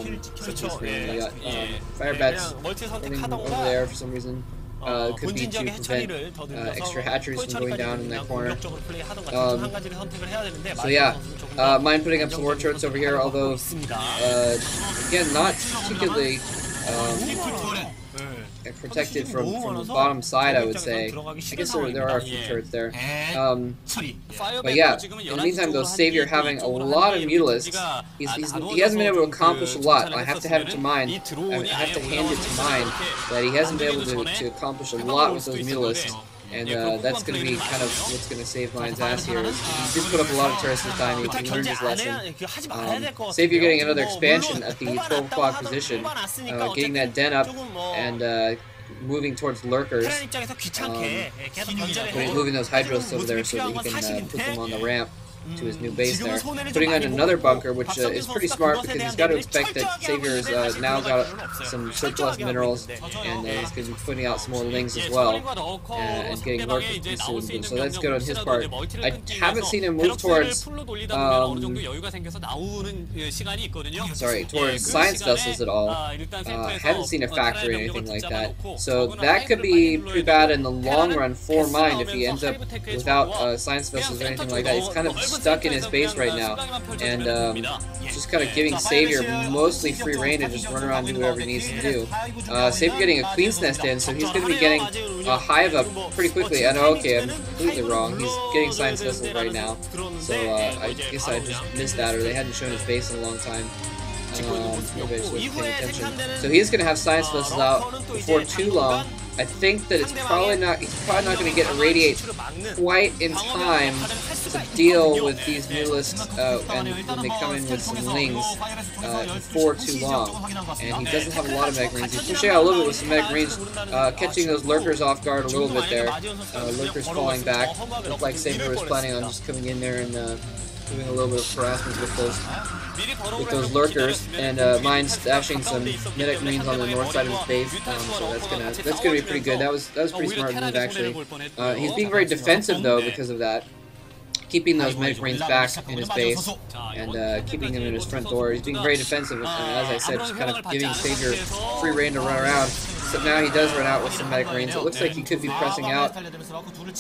We got fire bats over there for some reason. Could be to prevent extra hatcheries from going down in that corner. So yeah, Mind putting up some more turrets over here, although again not particularly protected from the bottom side, I would say. I guess there are a few turrets there. But yeah, in the meantime though, Savior having a lot of Mutalisks, he hasn't been able to accomplish a lot. I have to have it to mind, I have to hand it to mind that he hasn't been able to accomplish a lot with those Mutalisks. And that's going to be kind of what's going to save Mind's ass here. He did put up a lot of turrets this time. He learned his lesson. Savior getting another expansion at the 12 o'clock position, getting that den up and moving towards lurkers. Moving those hydros over there so that he can put them on the ramp to his new base there. Putting on another bunker, which is pretty smart because he's got to expect that Savior has now got some surplus minerals, and he's going to be putting out some more lings as well, and getting lurkers soon. So that's good on his part. I haven't seen him move towards towards science vessels at all. I haven't seen a factory or anything like that. So that could be pretty bad in the long run for Mind if he ends up without science vessels or anything like that. He's kind of stuck in his base right now, and just kind of giving Savior mostly free reign to just run around and do whatever he needs to do. Savior getting a Queen's Nest in, so he's going to be getting a hive up pretty quickly. I know, okay, I'm completely wrong. He's getting science vessels right now, so I guess I just missed that, or they hadn't shown his base in a long time. Nobody was paying attention. So he's going to have science vessels out before too long. I think that he's probably not going to get irradiate quite in time to deal with these Mutalisks and when they come in with some lings before too long. And he doesn't have a lot of Mega Marines. He's pushing out a little bit with some Mega Marines, catching those lurkers off guard a little bit there. Lurkers falling back. Looked like Saber was planning on just coming in there and doing a little bit of harassment with those lurkers, and Mind stashing some medic marines on the north side of his base. So that's gonna be pretty good. That was pretty smart move actually. He's being very defensive though because of that, keeping those medic marines back in his base and keeping them in his front door. He's being very defensive, and as I said, just kind of giving Savior free reign to run around. So now he does run out with some medic marines. It looks like he could be pressing out,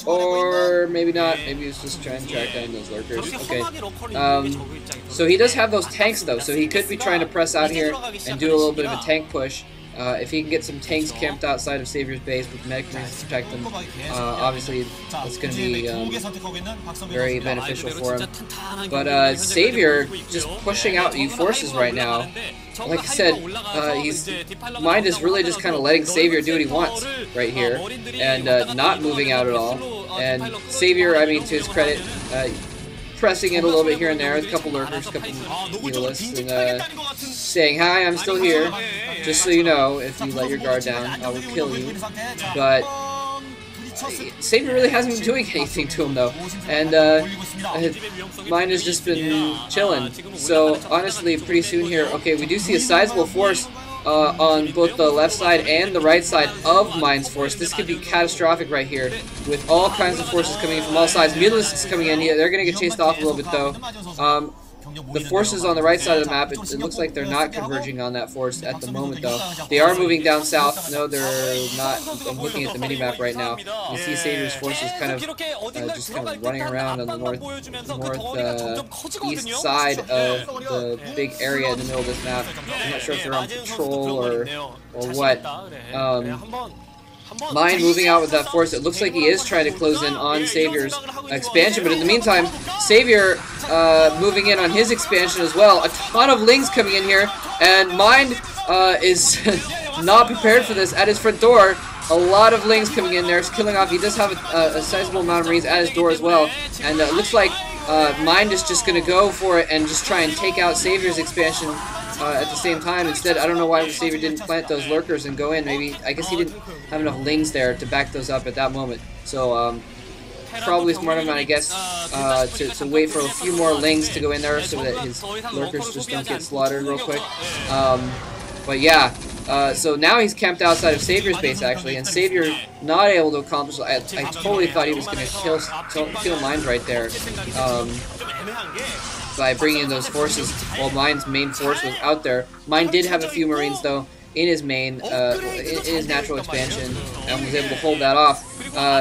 or maybe not. Maybe he's just trying to track down those lurkers. Okay. So he does have those tanks though, so he could be trying to press out here and do a little bit of a tank push. If he can get some tanks camped outside of Savior's base with medic marines to protect them, obviously that's going to be very beneficial for him. But Savior just pushing out you forces right now. Like I said, Mind is really just kind of letting Savior do what he wants right here, and not moving out at all. And Savior, I mean, to his credit, pressing it a little bit here and there, a couple lurkers, a couple Mutalisks, and saying, "Hi, I'm still here. Just so you know, if you let your guard down, I will kill you." But Savior really hasn't been doing anything to him though, and Mind has just been chilling. So honestly, pretty soon here, okay, we do see a sizable force on both the left side and the right side of Mind's force. This could be catastrophic right here, with all kinds of forces coming in from all sides. Mutalisks coming in here. They're going to get chased off a little bit though. The forces on the right side of the map, it looks like they're not converging on that force at the moment though. They are moving down south. No, they're not. I'm looking at the mini-map right now. You see Savior's forces kind of just kind of running around on the northeast side of the big area in the middle of this map. I'm not sure if they're on patrol or what. Mind moving out with that force. It looks like he is trying to close in on Savior's expansion, but in the meantime, Savior moving in on his expansion as well. A ton of lings coming in here, and Mind is not prepared for this at his front door. A lot of lings coming in there, killing off. He does have a sizable amount of marines at his door as well, and it looks like Mind is just going to go for it and just try and take out Savior's expansion at the same time. Instead, I don't know why the Savior didn't plant those lurkers and go in. Maybe, I guess he didn't have enough lings there to back those up at that moment. So, probably smart of him, I guess, to wait for a few more lings to go in there so that his lurkers just don't get slaughtered real quick. But yeah, so now he's camped outside of Savior's base, actually, and Savior not able to accomplish. I totally thought he was going to kill Mind right there. by bringing in those forces while Mine's main force was out there. Mine did have a few Marines, though, in his main, in his natural expansion, and was able to hold that off.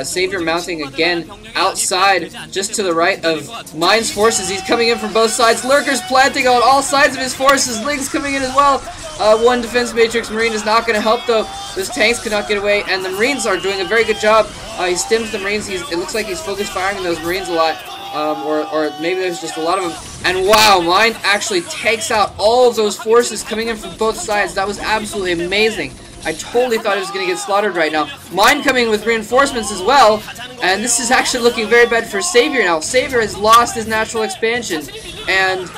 Savior mounting again outside, just to the right of Mine's forces. He's coming in from both sides. Lurkers planting on all sides of his forces. Lings coming in as well. One defense matrix Marine is not going to help, though. Those tanks cannot get away, and the Marines are doing a very good job. He stims the Marines. It looks like he's focused firing on those Marines a lot. Or maybe there's just a lot of them. And wow, Mine actually takes out all of those forces coming in from both sides. That was absolutely amazing. I totally thought he was going to get slaughtered right now. Mine coming in with reinforcements as well. And this is actually looking very bad for Savior now. Savior has lost his natural expansion. And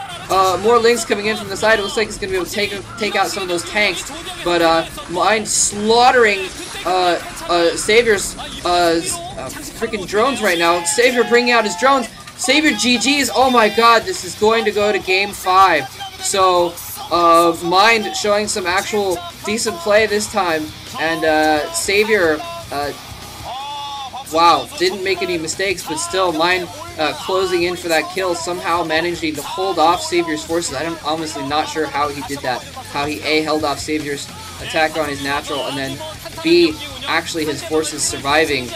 more Lings coming in from the side. It looks like he's going to be able to take out some of those tanks. But Mine slaughtering Savior's freaking drones right now. Savior bringing out his drones. Savior GG's. Oh my god, this is going to go to game 5. So, Mind showing some actual decent play this time. And Savior, wow, didn't make any mistakes, but still, Mind closing in for that kill, somehow managing to hold off Savior's forces. I'm honestly not sure how he did that. How he A, held off Savior's attack on his natural, and then B, actually his forces surviving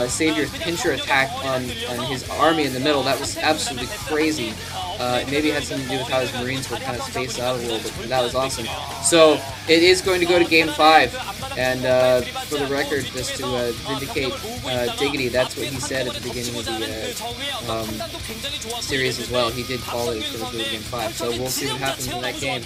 Savior's pincher attack on his army in the middle. That was absolutely crazy. Maybe it had something to do with how his Marines were kind of spaced out a little bit, but that was awesome. So, it is going to go to game 5, and for the record, just to vindicate Diggity, that's what he said at the beginning of the series as well. He did call it going to go to game 5, so we'll see what happens in that game.